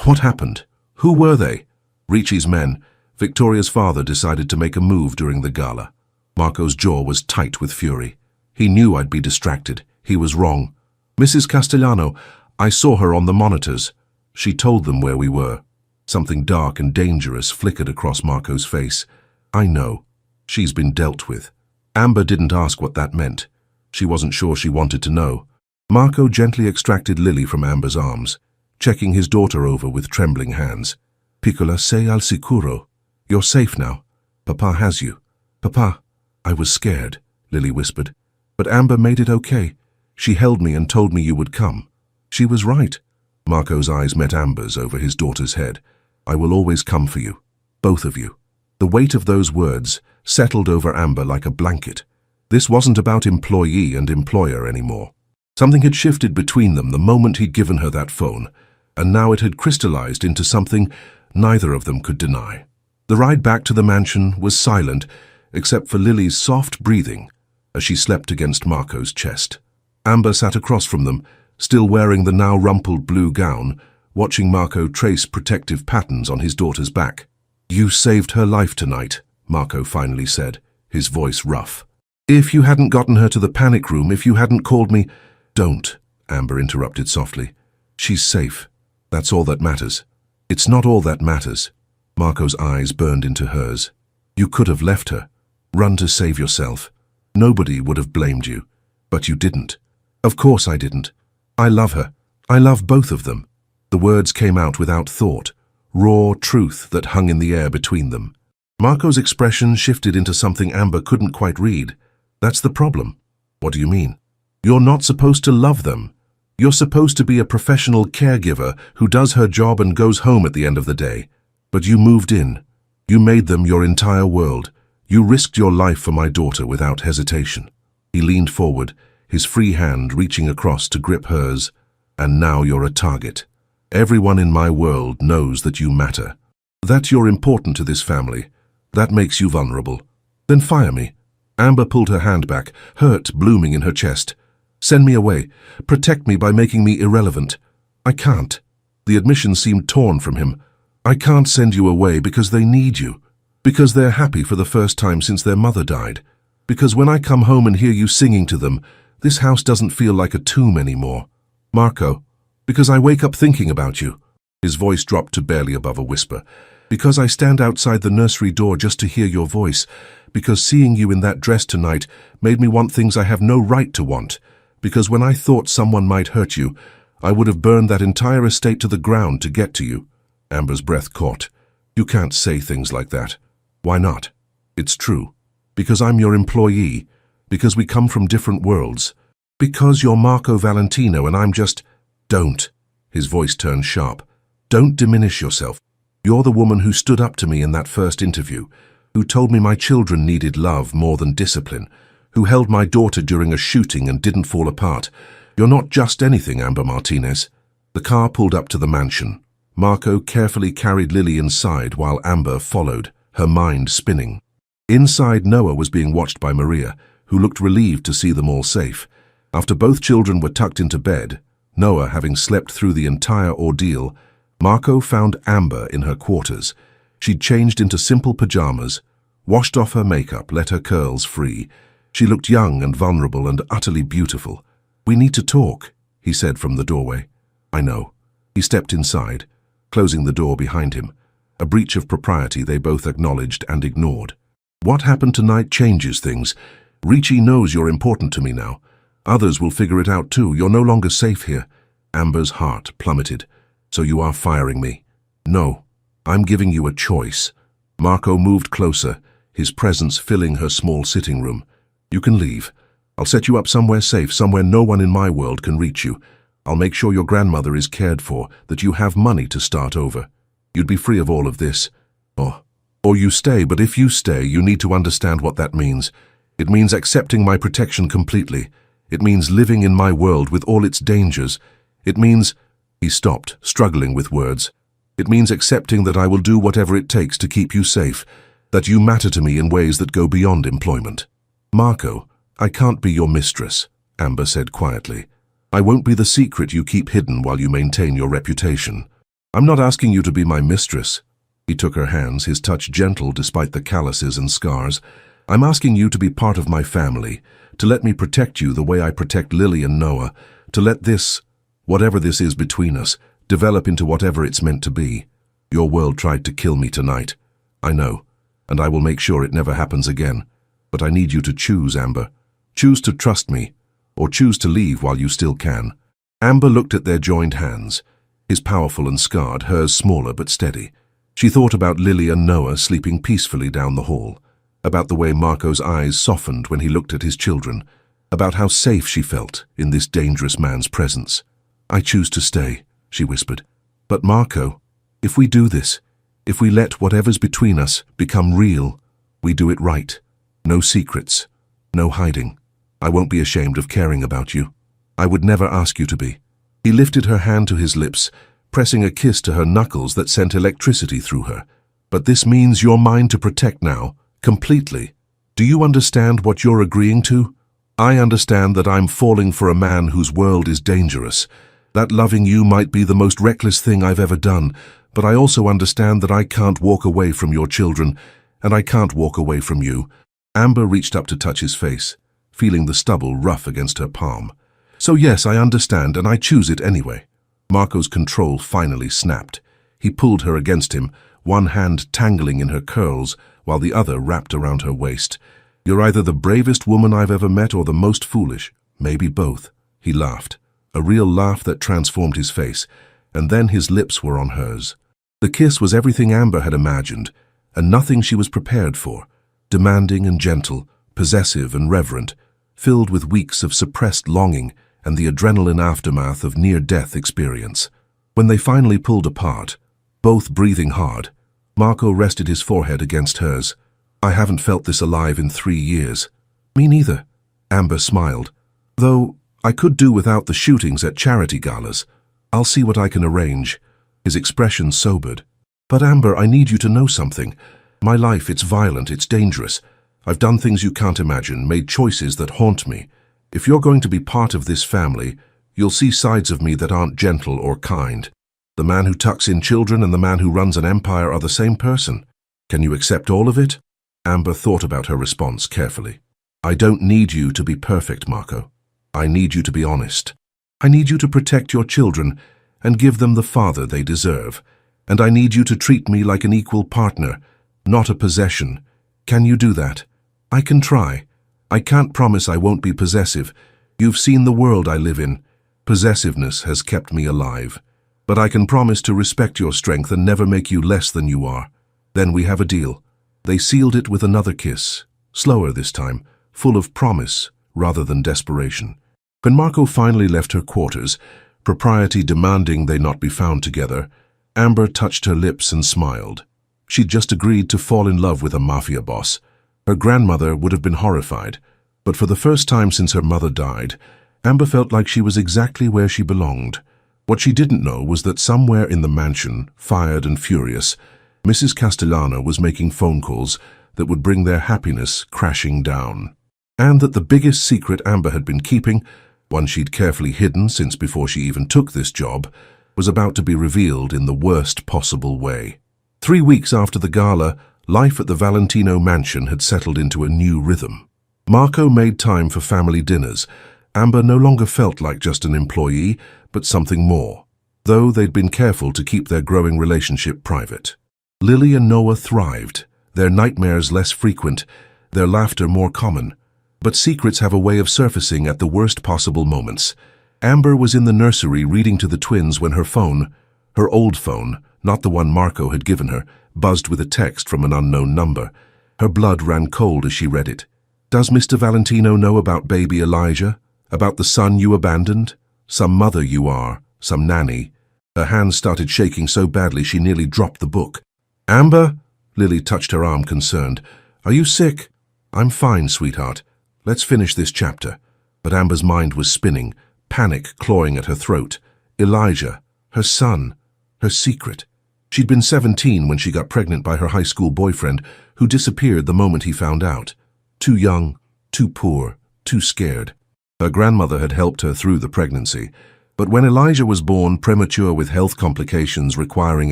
"What happened? Who were they?" "Ricci's men. Victoria's father decided to make a move during the gala." Marco's jaw was tight with fury. He knew I'd be distracted. He was wrong. "Mrs. Castellano, I saw her on the monitors. She told them where we were." Something dark and dangerous flickered across Marco's face. "I know. She's been dealt with." Amber didn't ask what that meant. She wasn't sure she wanted to know. Marco gently extracted Lily from Amber's arms, checking his daughter over with trembling hands. "Piccola, sei al sicuro. You're safe now. Papa has you." "Papa." "I was scared," Lily whispered. "But Amber made it okay. She held me and told me you would come." "She was right." Marco's eyes met Amber's over his daughter's head. "I will always come for you. Both of you." The weight of those words settled over Amber like a blanket. This wasn't about employee and employer anymore. Something had shifted between them the moment he'd given her that phone, and now it had crystallized into something neither of them could deny. The ride back to the mansion was silent, except for Lily's soft breathing as she slept against Marco's chest. Amber sat across from them, still wearing the now rumpled blue gown, watching Marco trace protective patterns on his daughter's back. "You saved her life tonight," Marco finally said, his voice rough. "If you hadn't gotten her to the panic room, if you hadn't called me—" "Don't," Amber interrupted softly. "She's safe. That's all that matters." "It's not all that matters." Marco's eyes burned into hers. "You could have left her, run to save yourself. Nobody would have blamed you. But you didn't." "Of course I didn't. I love her. I love both of them." The words came out without thought, raw truth that hung in the air between them. Marco's expression shifted into something Amber couldn't quite read. "That's the problem." "What do you mean?" "You're not supposed to love them. You're supposed to be a professional caregiver who does her job and goes home at the end of the day. But you moved in. You made them your entire world. You risked your life for my daughter without hesitation." He leaned forward, his free hand reaching across to grip hers. "And now you're a target. Everyone in my world knows that you matter. That you're important to this family. That makes you vulnerable. Then fire me." Amber pulled her hand back, hurt blooming in her chest. "Send me away. Protect me by making me irrelevant." "I can't." The admission seemed torn from him. "I can't send you away because they need you. Because they're happy for the first time since their mother died. Because when I come home and hear you singing to them, this house doesn't feel like a tomb anymore. Marco, because I wake up thinking about you." His voice dropped to barely above a whisper. "Because I stand outside the nursery door just to hear your voice. Because seeing you in that dress tonight made me want things I have no right to want. Because when I thought someone might hurt you, I would have burned that entire estate to the ground to get to you." Amber's breath caught. "You can't say things like that." "Why not?" "It's true. Because I'm your employee. Because we come from different worlds. Because you're Marco Valentino and I'm just—" "Don't." His voice turned sharp. "Don't diminish yourself. You're the woman who stood up to me in that first interview, who told me my children needed love more than discipline, who held my daughter during a shooting and didn't fall apart. You're not just anything, Amber Martinez." The car pulled up to the mansion. Marco carefully carried Lily inside while Amber followed, her mind spinning. Inside, Noah was being watched by Maria, who looked relieved to see them all safe. After both children were tucked into bed, Noah having slept through the entire ordeal, Marco found Amber in her quarters. She'd changed into simple pajamas, washed off her makeup, let her curls free. She looked young and vulnerable and utterly beautiful. "We need to talk," he said from the doorway. "I know." He stepped inside, closing the door behind him, a breach of propriety they both acknowledged and ignored. "What happened tonight changes things. Ricci knows you're important to me now. Others will figure it out too. You're no longer safe here." Amber's heart plummeted. "So you are firing me?" "No, I'm giving you a choice." Marco moved closer, his presence filling her small sitting room. "You can leave. I'll set you up somewhere safe, somewhere no one in my world can reach you. I'll make sure your grandmother is cared for, that you have money to start over. You'd be free of all of this. Or you stay, but if you stay, you need to understand what that means. It means accepting my protection completely. It means living in my world with all its dangers. It means—" He stopped, struggling with words. "It means accepting that I will do whatever it takes to keep you safe, that you matter to me in ways that go beyond employment." "Marco, I can't be your mistress," Amber said quietly. "I won't be the secret you keep hidden while you maintain your reputation. I'm not asking you to be my mistress." He took her hands, his touch gentle despite the calluses and scars. "I'm asking you to be part of my family, to let me protect you the way I protect Lily and Noah, to let this, whatever this is between us, develop into whatever it's meant to be. Your world tried to kill me tonight. I know, and I will make sure it never happens again. But I need you to choose, Amber. Choose to trust me, or choose to leave while you still can." Amber looked at their joined hands, his powerful and scarred, hers smaller but steady. She thought about Lily and Noah sleeping peacefully down the hall, about the way Marco's eyes softened when he looked at his children, about how safe she felt in this dangerous man's presence. "I choose to stay," she whispered. "But Marco, if we do this, if we let whatever's between us become real, we do it right. No secrets, no hiding. I won't be ashamed of caring about you." I would never ask you to be. He lifted her hand to his lips, pressing a kiss to her knuckles that sent electricity through her. But this means you're mine to protect now, completely. Do you understand what you're agreeing to? I understand that I'm falling for a man whose world is dangerous, that loving you might be the most reckless thing I've ever done, but I also understand that I can't walk away from your children, and I can't walk away from you. Amber reached up to touch his face, feeling the stubble rough against her palm. So yes, I understand, and I choose it anyway. Marco's control finally snapped. He pulled her against him, one hand tangling in her curls, while the other wrapped around her waist. You're either the bravest woman I've ever met or the most foolish. Maybe both. He laughed, a real laugh that transformed his face, and then his lips were on hers. The kiss was everything Amber had imagined, and nothing she was prepared for. Demanding and gentle, possessive and reverent, filled with weeks of suppressed longing and the adrenaline aftermath of near-death experience. When they finally pulled apart, both breathing hard, Marco rested his forehead against hers. I haven't felt this alive in 3 years. Me neither, Amber smiled. Though I could do without the shootings at charity galas. I'll see what I can arrange. His expression sobered. But Amber, I need you to know something. My life, it's violent, it's dangerous. I've done things you can't imagine, made choices that haunt me. If you're going to be part of this family, you'll see sides of me that aren't gentle or kind. The man who tucks in children and the man who runs an empire are the same person. Can you accept all of it? Amber thought about her response carefully. I don't need you to be perfect, Marco. I need you to be honest. I need you to protect your children and give them the father they deserve. And I need you to treat me like an equal partner, not a possession. Can you do that? I can try. I can't promise I won't be possessive. You've seen the world I live in. Possessiveness has kept me alive. But I can promise to respect your strength and never make you less than you are. Then we have a deal. They sealed it with another kiss, slower this time, full of promise rather than desperation. When Marco finally left her quarters, propriety demanding they not be found together, Amber touched her lips and smiled. She'd just agreed to fall in love with a mafia boss. Her grandmother would have been horrified, but for the first time since her mother died, Amber felt like she was exactly where she belonged. What she didn't know was that somewhere in the mansion, fired and furious, Mrs. Castellano was making phone calls that would bring their happiness crashing down. And that the biggest secret Amber had been keeping, one she'd carefully hidden since before she even took this job, was about to be revealed in the worst possible way. 3 weeks after the gala, life at the Valentino mansion had settled into a new rhythm. Marco made time for family dinners. Amber no longer felt like just an employee, but something more, though they'd been careful to keep their growing relationship private. Lily and Noah thrived, their nightmares less frequent, their laughter more common. But secrets have a way of surfacing at the worst possible moments. Amber was in the nursery reading to the twins when her phone, her old phone, not the one Marco had given her, buzzed with a text from an unknown number. Her blood ran cold as she read it. Does Mr. Valentino know about baby Elijah? About the son you abandoned? Some mother you are, some nanny. Her hands started shaking so badly she nearly dropped the book. Amber? Lily touched her arm, concerned. Are you sick? I'm fine, sweetheart. Let's finish this chapter. But Amber's mind was spinning, panic clawing at her throat. Elijah, her son, her secret. She'd been 17 when she got pregnant by her high school boyfriend, who disappeared the moment he found out. Too young, too poor, too scared. Her grandmother had helped her through the pregnancy, but when Elijah was born premature with health complications requiring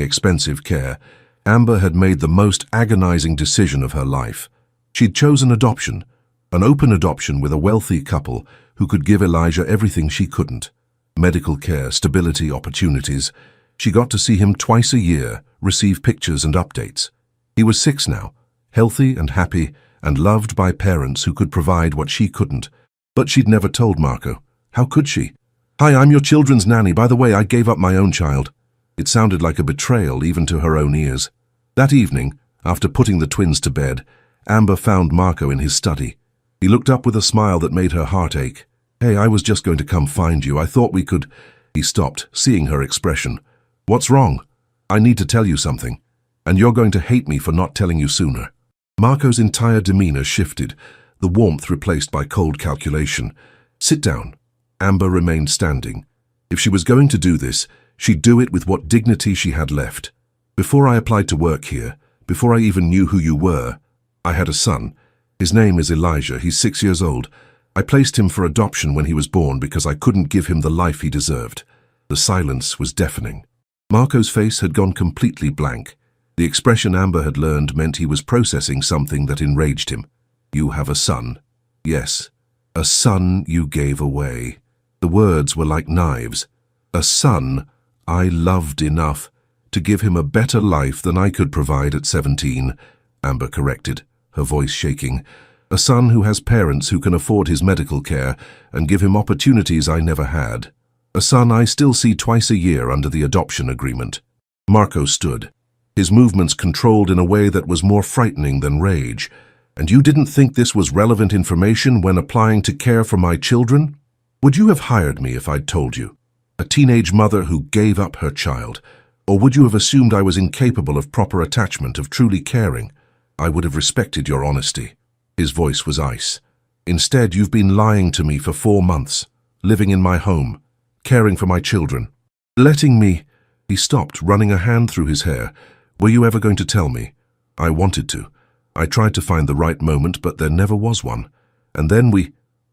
expensive care, Amber had made the most agonizing decision of her life. She'd chosen adoption, an open adoption with a wealthy couple who could give Elijah everything she couldn't. Medical care, stability, opportunities. She got to see him twice a year, receive pictures and updates. He was 6 now, healthy and happy, and loved by parents who could provide what she couldn't. But she'd never told Marco. How could she? Hi, I'm your children's nanny. By the way, I gave up my own child. It sounded like a betrayal even to her own ears. That evening, after putting the twins to bed, Amber found Marco in his study. He looked up with a smile that made her heart ache. Hey, I was just going to come find you. I thought we could... He stopped, seeing her expression. What's wrong? I need to tell you something. And you're going to hate me for not telling you sooner. Marco's entire demeanor shifted, the warmth replaced by cold calculation. Sit down. Amber remained standing. If she was going to do this, she'd do it with what dignity she had left. Before I applied to work here, before I even knew who you were, I had a son. His name is Elijah. He's 6 years old. I placed him for adoption when he was born because I couldn't give him the life he deserved. The silence was deafening. Marco's face had gone completely blank. The expression Amber had learned meant he was processing something that enraged him. You have a son. Yes, a son you gave away. The words were like knives. A son I loved enough to give him a better life than I could provide at 17, Amber corrected, her voice shaking. A son who has parents who can afford his medical care and give him opportunities I never had. A son I still see twice a year under the adoption agreement. Marco stood, his movements controlled in a way that was more frightening than rage. And you didn't think this was relevant information when applying to care for my children? Would you have hired me if I'd told you? A teenage mother who gave up her child? Or would you have assumed I was incapable of proper attachment, of truly caring? I would have respected your honesty. His voice was ice. Instead, you've been lying to me for 4 months, living in my home, caring for my children, letting me... He stopped, running a hand through his hair. Were you ever going to tell me? I wanted to. I tried to find the right moment, but there never was one. And then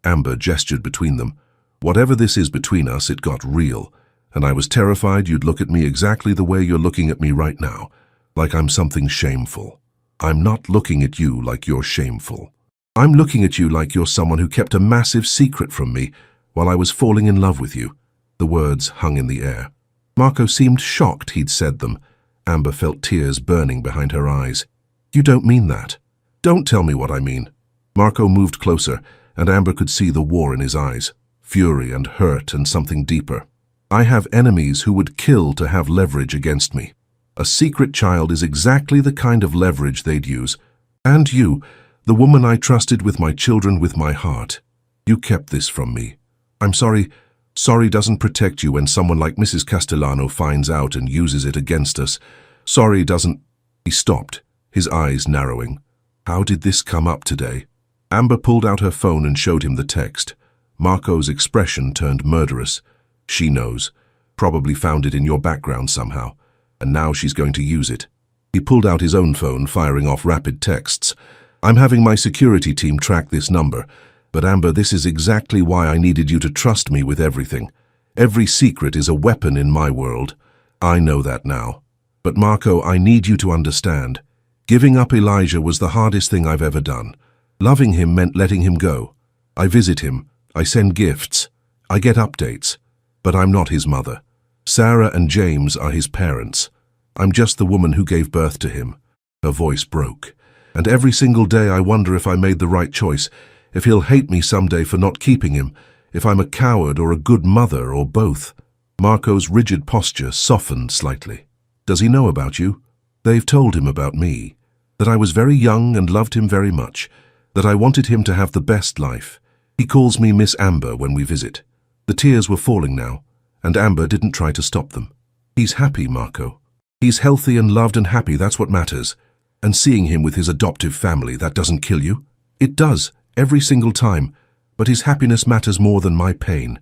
Amber gestured between them. Whatever this is between us, it got real. And I was terrified you'd look at me exactly the way you're looking at me right now, like I'm something shameful. I'm not looking at you like you're shameful. I'm looking at you like you're someone who kept a massive secret from me while I was falling in love with you. The words hung in the air. Marco seemed shocked he'd said them. Amber felt tears burning behind her eyes. You don't mean that. Don't tell me what I mean. Marco moved closer, and Amber could see the war in his eyes, fury and hurt and something deeper. I have enemies who would kill to have leverage against me. A secret child is exactly the kind of leverage they'd use. And you, the woman I trusted with my children, with my heart. You kept this from me. I'm sorry. Sorry doesn't protect you when someone like Mrs. Castellano finds out and uses it against us. Sorry doesn't... He stopped, his eyes narrowing. How did this come up today? Amber pulled out her phone and showed him the text. Marco's expression turned murderous. She knows. Probably found it in your background somehow. And now she's going to use it. He pulled out his own phone, firing off rapid texts. I'm having my security team track this number. But Amber, this is exactly why I needed you to trust me with everything. Every secret is a weapon in my world. I know that now. But Marco, I need you to understand. Giving up Elijah was the hardest thing I've ever done. Loving him meant letting him go. I visit him. I send gifts. I get updates. But I'm not his mother. Sarah and James are his parents. I'm just the woman who gave birth to him. Her voice broke. And every single day I wonder if I made the right choice, if he'll hate me someday for not keeping him, if I'm a coward or a good mother or both. Marco's rigid posture softened slightly. Does he know about you? They've told him about me. That I was very young and loved him very much. That I wanted him to have the best life. He calls me Miss Amber when we visit. The tears were falling now, and Amber didn't try to stop them. He's happy, Marco. He's healthy and loved and happy, that's what matters. And seeing him with his adoptive family, that doesn't kill you? It does, every single time. But his happiness matters more than my pain.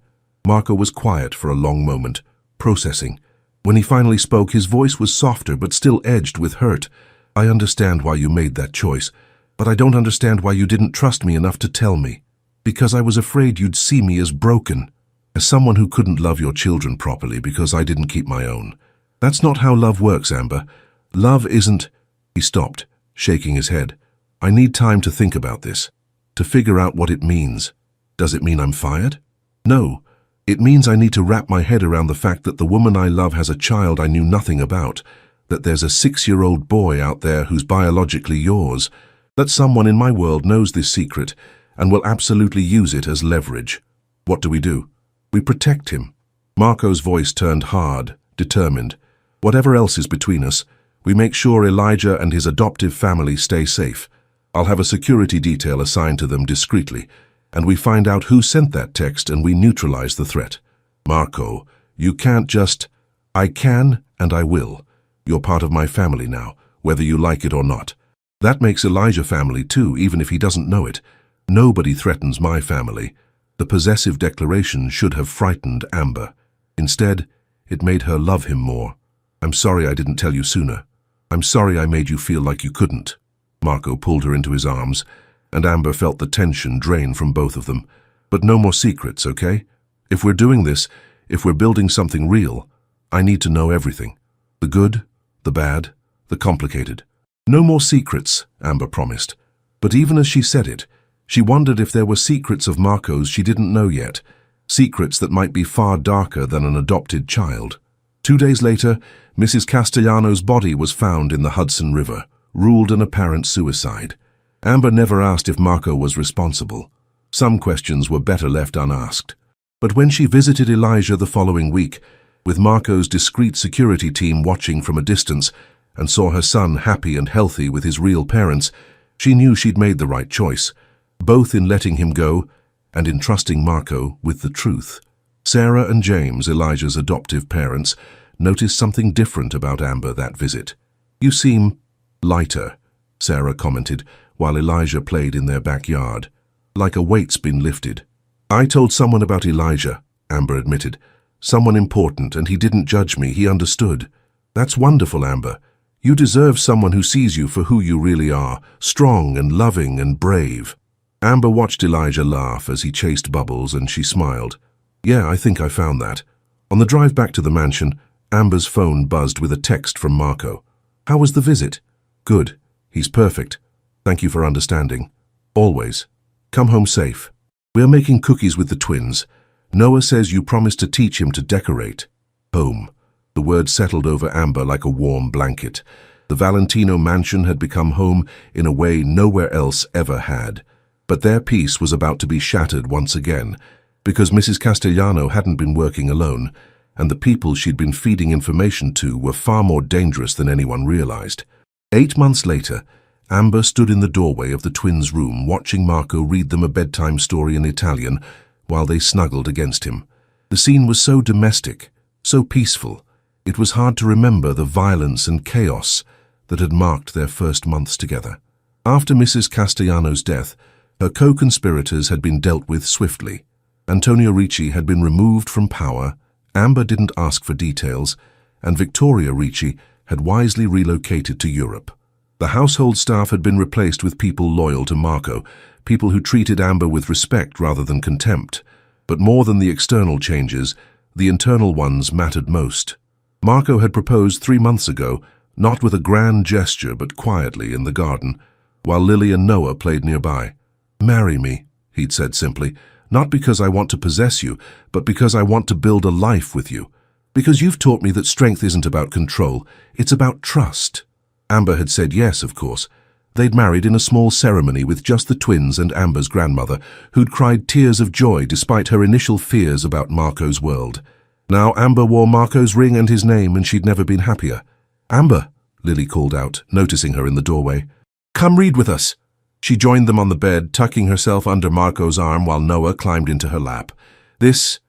Marco was quiet for a long moment, processing. When he finally spoke, his voice was softer but still edged with hurt. I understand why you made that choice, but I don't understand why you didn't trust me enough to tell me. Because I was afraid you'd see me as broken. As someone who couldn't love your children properly because I didn't keep my own. That's not how love works, Amber. Love isn't... He stopped, shaking his head. I need time to think about this, to figure out what it means. Does it mean I'm fired? No. It means I need to wrap my head around the fact that the woman I love has a child I knew nothing about, that there's a 6-year-old boy out there who's biologically yours, that someone in my world knows this secret and will absolutely use it as leverage. What do? We protect him. Marco's voice turned hard, determined. Whatever else is between us, we make sure Elijah and his adoptive family stay safe. I'll have a security detail assigned to them discreetly, and we find out who sent that text and we neutralize the threat. Marco, you can't just... I can and I will. You're part of my family now, whether you like it or not. That makes Elijah family too, even if he doesn't know it. Nobody threatens my family. The possessive declaration should have frightened Amber. Instead, it made her love him more. "I'm sorry I didn't tell you sooner. I'm sorry I made you feel like you couldn't." Marco pulled her into his arms, and Amber felt the tension drain from both of them. "But no more secrets, okay? If we're doing this, if we're building something real, I need to know everything. The good, the bad, the complicated. No more secrets," Amber promised. But even as she said it, she wondered if there were secrets of Marco's she didn't know yet, secrets that might be far darker than an adopted child. 2 days later, Mrs. Castellano's body was found in the Hudson River, ruled an apparent suicide. Amber never asked if Marco was responsible. Some questions were better left unasked. But when she visited Elijah the following week, with Marco's discreet security team watching from a distance, and saw her son happy and healthy with his real parents, she knew she'd made the right choice, both in letting him go and in trusting Marco with the truth. Sarah and James, Elijah's adoptive parents, noticed something different about Amber that visit. "You seem lighter," Sarah commented, while Elijah played in their backyard. "Like a weight's been lifted." "I told someone about Elijah," Amber admitted. "Someone important, and he didn't judge me, he understood." "That's wonderful, Amber. You deserve someone who sees you for who you really are, strong and loving and brave." Amber watched Elijah laugh as he chased bubbles, and she smiled. "Yeah, I think I found that." On the drive back to the mansion, Amber's phone buzzed with a text from Marco. "How was the visit?" "Good. He's perfect. Thank you for understanding. Always. Come home safe. We are making cookies with the twins. Noah says you promised to teach him to decorate." Home. The word settled over Amber like a warm blanket. The Valentino mansion had become home in a way nowhere else ever had. But their peace was about to be shattered once again, because Mrs. Castellano hadn't been working alone, and the people she'd been feeding information to were far more dangerous than anyone realized. 8 months later, Amber stood in the doorway of the twins' room watching Marco read them a bedtime story in Italian while they snuggled against him. The scene was so domestic, so peaceful, it was hard to remember the violence and chaos that had marked their first months together. After Mrs. Castellano's death, her co-conspirators had been dealt with swiftly. Antonio Ricci had been removed from power, Amber didn't ask for details, and Victoria Ricci had wisely relocated to Europe. The household staff had been replaced with people loyal to Marco, people who treated Amber with respect rather than contempt. But more than the external changes, the internal ones mattered most. Marco had proposed 3 months ago, not with a grand gesture but quietly in the garden, while Lily and Noah played nearby. "Marry me," he'd said simply, "not because I want to possess you, but because I want to build a life with you. Because you've taught me that strength isn't about control, it's about trust." Amber had said yes, of course. They'd married in a small ceremony with just the twins and Amber's grandmother, who'd cried tears of joy despite her initial fears about Marco's world. Now Amber wore Marco's ring and his name, and she'd never been happier. "Amber," Lily called out, noticing her in the doorway. "Come read with us." She joined them on the bed, tucking herself under Marco's arm while Noah climbed into her lap. This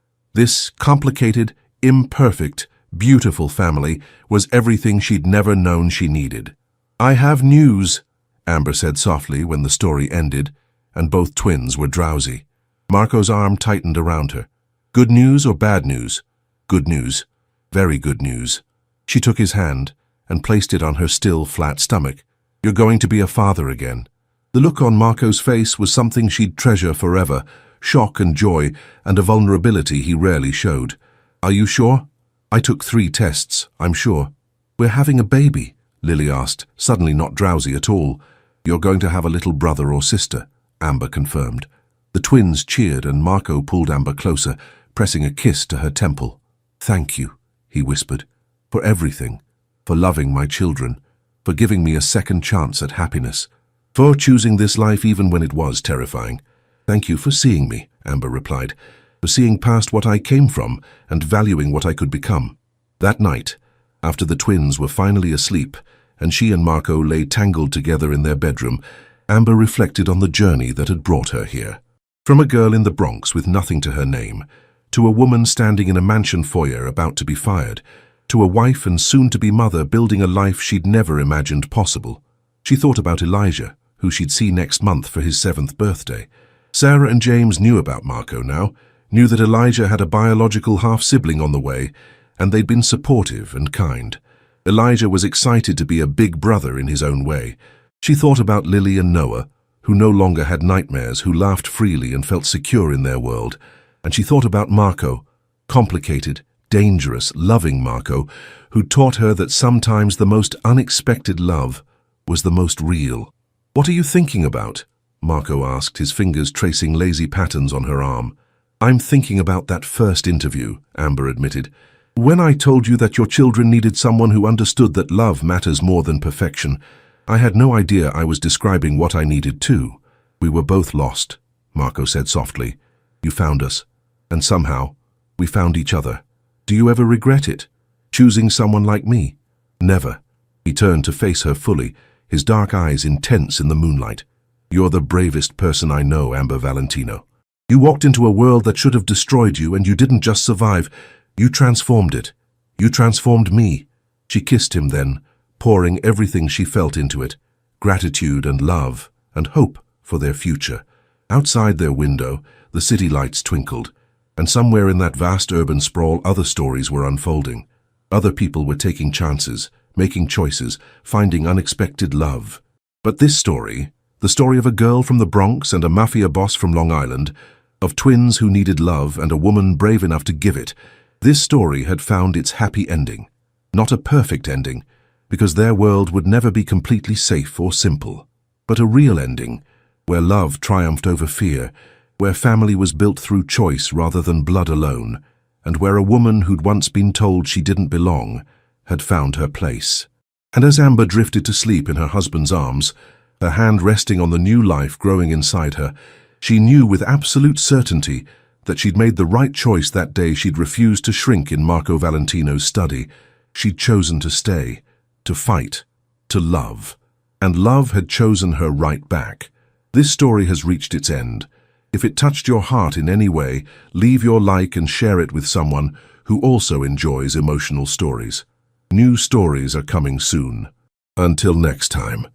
complicated, imperfect, beautiful family was everything she'd never known she needed. "I have news," Amber said softly when the story ended, and both twins were drowsy. Marco's arm tightened around her. "Good news or bad news?" "Good news. Very good news." She took his hand and placed it on her still, flat stomach. "You're going to be a father again." The look on Marco's face was something she'd treasure forever, shock and joy, and a vulnerability he rarely showed. "Are you sure?" "I took 3 tests, I'm sure." "We're having a baby?" Lily asked, suddenly not drowsy at all. "You're going to have a little brother or sister," Amber confirmed. The twins cheered and Marco pulled Amber closer, pressing a kiss to her temple. "Thank you," he whispered, "for everything, for loving my children, for giving me a second chance at happiness. For choosing this life even when it was terrifying." "Thank you for seeing me," Amber replied, "for seeing past what I came from and valuing what I could become." That night, after the twins were finally asleep and she and Marco lay tangled together in their bedroom, Amber reflected on the journey that had brought her here. From a girl in the Bronx with nothing to her name, to a woman standing in a mansion foyer about to be fired, to a wife and soon-to-be mother building a life she'd never imagined possible. She thought about Elijah, who she'd see next month for his 7th birthday. Sarah and James knew about Marco now, knew that Elijah had a biological half-sibling on the way, and they'd been supportive and kind. Elijah was excited to be a big brother in his own way. She thought about Lily and Noah, who no longer had nightmares, who laughed freely and felt secure in their world. And she thought about Marco, complicated, dangerous, loving Marco, who taught her that sometimes the most unexpected love was the most real. "What are you thinking about?" Marco asked, his fingers tracing lazy patterns on her arm. "I'm thinking about that first interview," Amber admitted. "When I told you that your children needed someone who understood that love matters more than perfection, I had no idea I was describing what I needed too. We were both lost," Marco said softly. "You found us, and somehow we found each other. Do you ever regret it? Choosing someone like me?" "Never." He turned to face her fully, his dark eyes intense in the moonlight. "You're the bravest person I know, Amber Valentino. You walked into a world that should have destroyed you, and you didn't just survive. You transformed it. You transformed me." She kissed him then, pouring everything she felt into it, gratitude and love and hope for their future. Outside their window, the city lights twinkled, and somewhere in that vast urban sprawl other stories were unfolding. Other people were taking chances, making choices, finding unexpected love. But this story, the story of a girl from the Bronx and a mafia boss from Long Island, of twins who needed love and a woman brave enough to give it, this story had found its happy ending. Not a perfect ending, because their world would never be completely safe or simple, but a real ending, where love triumphed over fear, where family was built through choice rather than blood alone, and where a woman who'd once been told she didn't belong had found her place. And as Amber drifted to sleep in her husband's arms, her hand resting on the new life growing inside her, she knew with absolute certainty that she'd made the right choice that day she'd refused to shrink in Marco Valentino's study. She'd chosen to stay, to fight, to love. And love had chosen her right back. This story has reached its end. If it touched your heart in any way, leave your like and share it with someone who also enjoys emotional stories. New stories are coming soon. Until next time.